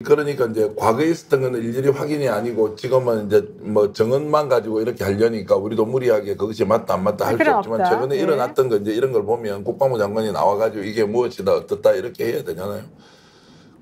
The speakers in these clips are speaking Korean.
그러니까 이제 과거에 있었던 거는 일일이 확인이 아니고 지금은 이제 뭐 정언만 가지고 이렇게 하려니까 우리도 무리하게 그것이 맞다 안 맞다 할 수 없지만 없다. 최근에 네. 일어났던 거 이제 이런 걸 보면 국방부 장관이 나와가지고 이게 무엇이다 어떻다 이렇게 해야 되잖아요.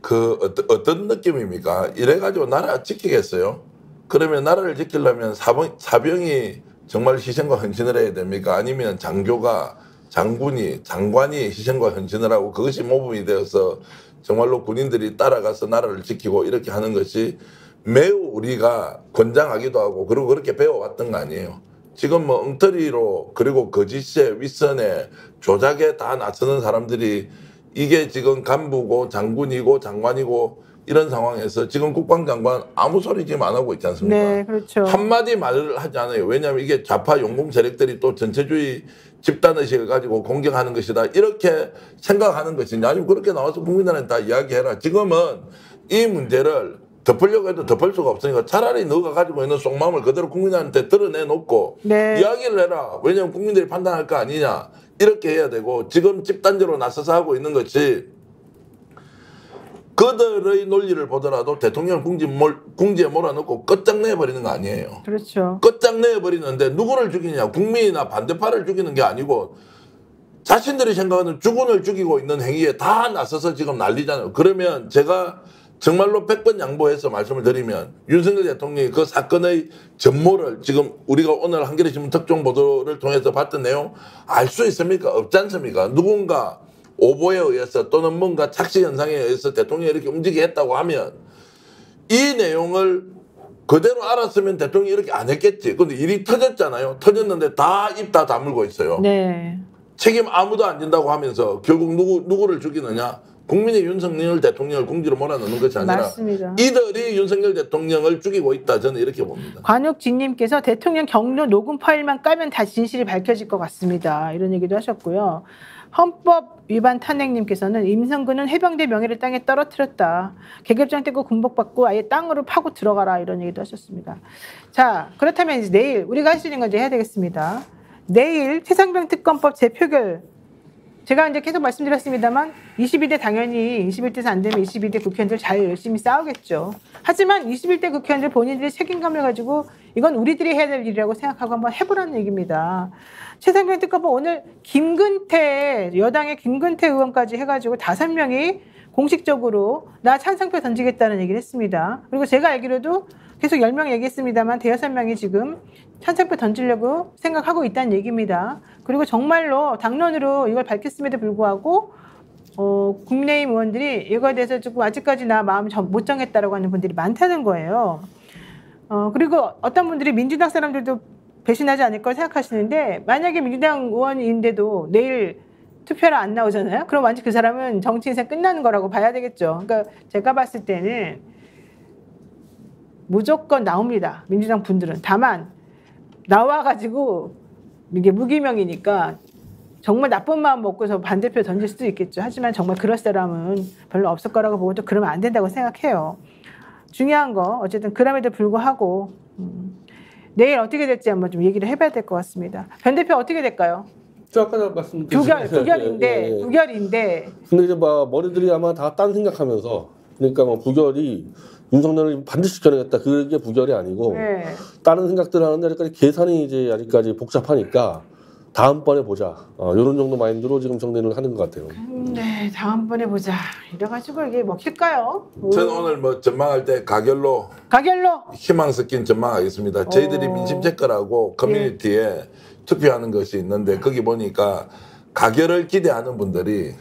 그 어떤 느낌입니까? 이래가지고 나라 지키겠어요? 그러면 나라를 지키려면 사병이 정말 희생과 헌신을 해야 됩니까? 아니면 장교가 장군이 장관이 희생과 헌신을 하고 그것이 모범이 되어서 정말로 군인들이 따라가서 나라를 지키고 이렇게 하는 것이 매우 우리가 권장하기도 하고 그리고 그렇게 배워왔던 거 아니에요. 지금 뭐 엉터리로 그리고 거짓에 윗선에 조작에 다 나서는 사람들이 이게 지금 간부고 장군이고 장관이고 이런 상황에서 지금 국방장관 아무 소리 지금 안 하고 있지 않습니까? 네, 그렇죠. 한마디 말을 하지 않아요. 왜냐하면 이게 좌파 용공 세력들이 또 전체주의 집단의식을 가지고 공격하는 것이다. 이렇게 생각하는 것이냐. 아니면 그렇게 나와서 국민들한테 다 이야기해라. 지금은 이 문제를 덮으려고 해도 덮을 수가 없으니까 차라리 너가 가지고 있는 속마음을 그대로 국민한테 드러내놓고 네. 이야기를 해라. 왜냐하면 국민들이 판단할 거 아니냐. 이렇게 해야 되고 지금 집단적으로 나서서 하고 있는 것이 그들의 논리를 보더라도 대통령 궁지에 몰아넣고 끝장내버리는 거 아니에요. 그렇죠. 끝장내버리는데 누구를 죽이냐. 국민이나 반대파를 죽이는 게 아니고 자신들이 생각하는 주군을 죽이고 있는 행위에 다 나서서 지금 난리잖아요. 그러면 제가 정말로 100번 양보해서 말씀을 드리면 윤석열 대통령이 그 사건의 전모를 지금 우리가 오늘 한겨레신문 특종 보도를 통해서 봤던 내용 알 수 있습니까? 없지 않습니까? 누군가 오보에 의해서 또는 뭔가 착시 현상에 의해서 대통령이 이렇게 움직이게 했다고 하면 이 내용을 그대로 알았으면 대통령이 이렇게 안 했겠지. 근데 일이 터졌잖아요. 터졌는데 다 입 다 다물고 있어요. 네. 책임 아무도 안 진다고 하면서 결국 누구를 죽이느냐. 국민의 윤석열 대통령을 궁지로 몰아넣는 것이 아니라 맞습니다. 이들이 윤석열 대통령을 죽이고 있다. 저는 이렇게 봅니다. 관욱진님께서 대통령 경로 녹음 파일만 까면 다 진실이 밝혀질 것 같습니다. 이런 얘기도 하셨고요. 헌법 위반 탄핵님께서는 임성근은 해병대 명예를 땅에 떨어뜨렸다. 계급장 떼고 군복받고 아예 땅으로 파고 들어가라. 이런 얘기도 하셨습니다. 자, 그렇다면 이제 내일 우리가 할 수 있는 건 이제 해야 되겠습니다. 내일 최상병 특검법 재표결. 제가 이제 계속 말씀드렸습니다만 22대 당연히 21대에서 안 되면 22대 국회의원들 잘 열심히 싸우겠죠. 하지만 21대 국회의원들 본인들이 책임감을 가지고 이건 우리들이 해야 될 일이라고 생각하고 한번 해보라는 얘기입니다. 최상병 특검법 오늘 김근태 여당의 김근태 의원까지 해가지고 5명이 공식적으로 나 찬성표 던지겠다는 얘기를 했습니다. 그리고 제가 알기로도 계속 10명 얘기했습니다만 5-6명이 지금 찬성표 던지려고 생각하고 있다는 얘기입니다. 그리고 정말로 당론으로 이걸 밝혔음에도 불구하고 국민의힘 의원들이 이거에 대해서 조금 아직까지 나 마음 못 정했다라고 하는 분들이 많다는 거예요. 그리고 어떤 분들이 민주당 사람들도 배신하지 않을 걸 생각하시는데 만약에 민주당 의원인데도 내일 투표를 안 나오잖아요. 그럼 완전 그 사람은 정치 인생 끝나는 거라고 봐야 되겠죠. 그러니까 제가 봤을 때는 무조건 나옵니다. 민주당 분들은. 다만 나와가지고 이게 무기명이니까 정말 나쁜 마음 먹고서 반대표 던질 수도 있겠죠. 하지만 정말 그럴 사람은 별로 없을 거라고 보고 또 그러면 안 된다고 생각해요. 중요한 거 어쨌든 그럼에도 불구하고 내일 어떻게 될지 한번 좀 얘기를 해봐야 될 것 같습니다. 변 대표 어떻게 될까요? 저 아까 말씀드렸죠. 부결인데. 근데 이제 뭐 머리들이 아마 다 딴 생각하면서 그러니까 뭐 부결이 윤석열을 반드시 지켜내겠다 그게 부결이 아니고 네. 다른 생각들 하는데 아직까지 계산이 이제 아직까지 복잡하니까 다음번에 보자 이런 정도 마인드로 지금 정리를 하는 것 같아요. 네, 다음번에 보자. 이래가지고 이게 먹힐까요? 저는 오늘 뭐 전망할 때 가결로 희망 섞인 전망하겠습니다. 저희들이 민심 체크라고 커뮤니티에 투표하는 것이 있는데 거기 보니까 가결을 기대하는 분들이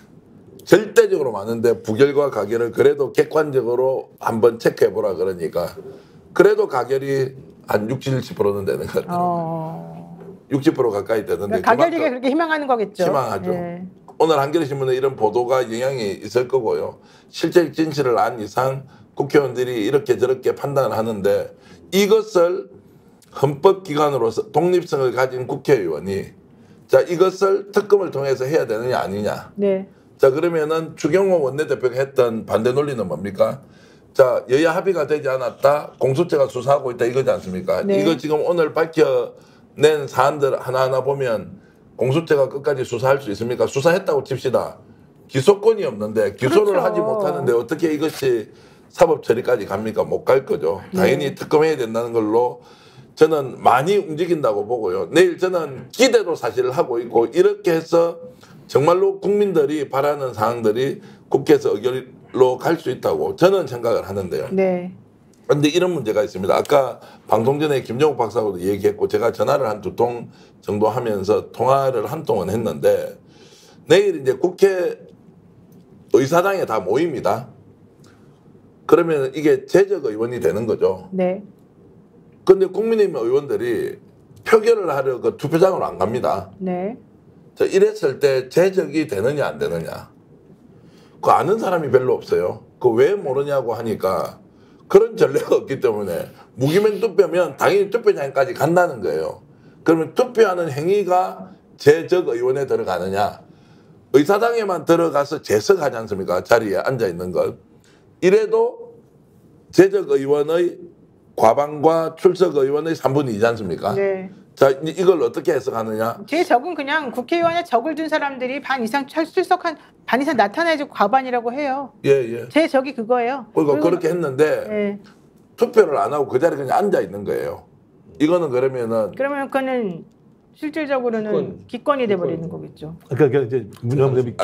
절대적으로 많은데 부결과 가결을 그래도 객관적으로 한번 체크해보라 그러니까 그래도 가결이 한 60, 70%는 되는 것 같아요. 60% 가까이 되는데 그러니까 가결이가 그렇게 희망하는 거겠죠. 희망하죠. 네. 오늘 한겨레신문에 이런 보도가 영향이 있을 거고요. 실제 진실을 안 이상 국회의원들이 이렇게 저렇게 판단을 하는데 이것을 헌법기관으로서 독립성을 가진 국회의원이 자 이것을 특검을 통해서 해야 되느냐 아니냐. 네. 자 그러면은 추경호 원내대표가 했던 반대 논리는 뭡니까? 자 여야 합의가 되지 않았다. 공수처가 수사하고 있다 이거지 않습니까? 네. 이거 지금 오늘 밝혀낸 사안들 하나하나 보면 공수처가 끝까지 수사할 수 있습니까? 수사했다고 칩시다. 기소권이 없는데 기소를 하지 못하는데 어떻게 이것이 사법 처리까지 갑니까? 못 갈 거죠. 당연히 특검해야 된다는 걸로 저는 많이 움직인다고 보고요. 내일 저는 기대도 사실 하고 있고 이렇게 해서 정말로 국민들이 바라는 사항들이 국회에서 의결로 갈 수 있다고 저는 생각을 하는데요. 네. 그런데 이런 문제가 있습니다. 아까 방송 전에 김정욱 박사하고도 얘기했고 제가 전화를 한 2통 정도 하면서 통화를 한 통은 했는데 내일 이제 국회 의사당에 다 모입니다. 그러면 이게 재적 의원이 되는 거죠. 네. 그런데 국민의힘 의원들이 표결을 하려 그 투표장으로 안 갑니다. 네. 자, 이랬을 때 재적이 되느냐 안 되느냐. 그 아는 사람이 별로 없어요. 그 왜 모르냐고 하니까 그런 전례가 없기 때문에 무기명 투표면 당연히 투표장까지 간다는 거예요. 그러면 투표하는 행위가 재적 의원에 들어가느냐. 의사당에만 들어가서 재석하지 않습니까? 자리에 앉아 있는 것. 이래도 재적 의원의 과반과 출석 의원의 3분의 2지 않습니까? 네. 자, 이걸 어떻게 해석하느냐? 제 적은 그냥 국회의원에 적을 둔 사람들이 반 이상 출석한 반 이상 나타나야지 과반이라고 해요. 예, 예. 제 적이 그거예요. 그리고 그렇게 했는데 네. 투표를 안 하고 그 자리에 그냥 앉아 있는 거예요. 이거는 그러면 그거는 실질적으로는 기권이 돼 버리는 거겠죠. 그러니까 이제 문제는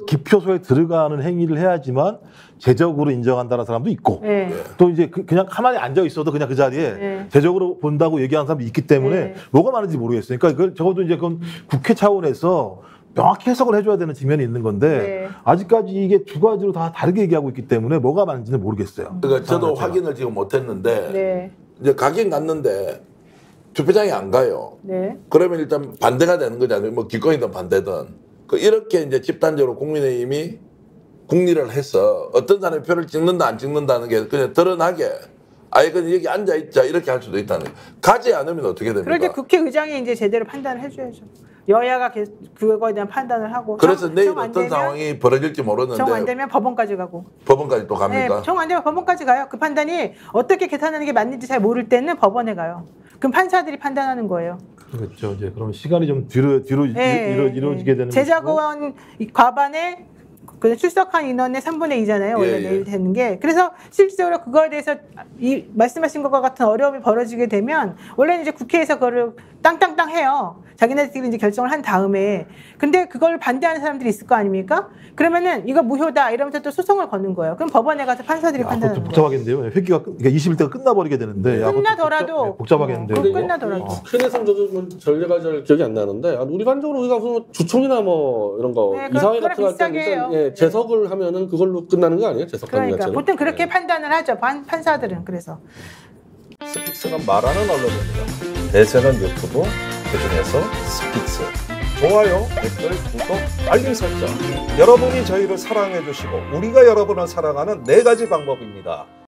기표소에 들어가는 행위를 해야지만 제적으로 인정한다는 사람도 있고 네. 또 이제 그냥 가만히 앉아 있어도 그냥 그 자리에 네. 제적으로 본다고 얘기하는 사람이 있기 때문에 네. 뭐가 많은지 모르겠어요. 그러니까 그걸 적어도 이제 그건 국회 차원에서 명확히 해석을 해줘야 되는 측면이 있는 건데 네. 아직까지 이게 두 가지로 다 다르게 얘기하고 있기 때문에 뭐가 많은지는 모르겠어요. 그러니까 저도 자체가. 확인을 지금 못했는데 네. 이제 가긴 갔는데 투표장에 안 가요. 네. 그러면 일단 반대가 되는 거잖아요. 뭐 기권이든 반대든. 이렇게 이제 집단적으로 국민의힘이 국리를 해서 어떤 사람이 표를 찍는다 안 찍는다는 게 그냥 드러나게 아예 그냥 여기 앉아 있자 이렇게 할 수도 있다는 거예요. 가지 않으면 어떻게 됩니까? 그럴 때 국회의장이 이제 제대로 판단을 해줘야죠. 여야가 그거에 대한 판단을 하고. 그래서 내일 정 안 어떤 되면, 상황이 벌어질지 모르는데 정 안 되면 법원까지 가고. 법원까지 또 갑니까? 네, 정 안 되면 법원까지 가요. 그 판단이 어떻게 계산하는 게 맞는지 잘 모를 때는 법원에 가요. 그럼 판사들이 판단하는 거예요. 그렇죠. 이제 그럼 시간이 좀 뒤로 네, 이루어지게 되는 제적 것이고. 의원 과반에 그 출석한 인원의 3분의 2잖아요. 원래 예, 예. 내일 되는 게. 그래서 실질적으로 그거에 대해서 말씀하신 것과 같은 어려움이 벌어지게 되면 원래는 이제 국회에서 그거를 땅땅땅 해요. 자기네들끼리 이제 결정을 한 다음에. 근데 그걸 반대하는 사람들이 있을 거 아닙니까? 그러면은 이거 무효다 이러면서 또 소송을 거는 거예요. 그럼 법원에 가서 판사들이 판단하는 거예요. 복잡하겠는데요. 회기가 그러니까 20일대가 끝나버리게 되는데 끝나더라도 복잡하겠는데요. 그거 끝나더라도. 국회내성 저도 전례가 잘 기억이 안 나는데 일반적으로 우리가 무슨 주총이나 뭐 이런 거 네, 이사회 그거랑 같은 거 할 때 비슷하게 일단 해요. 재석을 하면은 그걸로 끝나는 거 아니에요? 재석하는 그러니까 자체는. 보통 그렇게 판단을 하죠. 판사들은. 그래서 스픽스는 말하는 언론입니다. 대세는 유튜브, 그중에서 스픽스. 좋아요, 댓글, 구독, 알림 설정. 여러분이 저희를 사랑해 주시고 우리가 여러분을 사랑하는 4가지 방법입니다.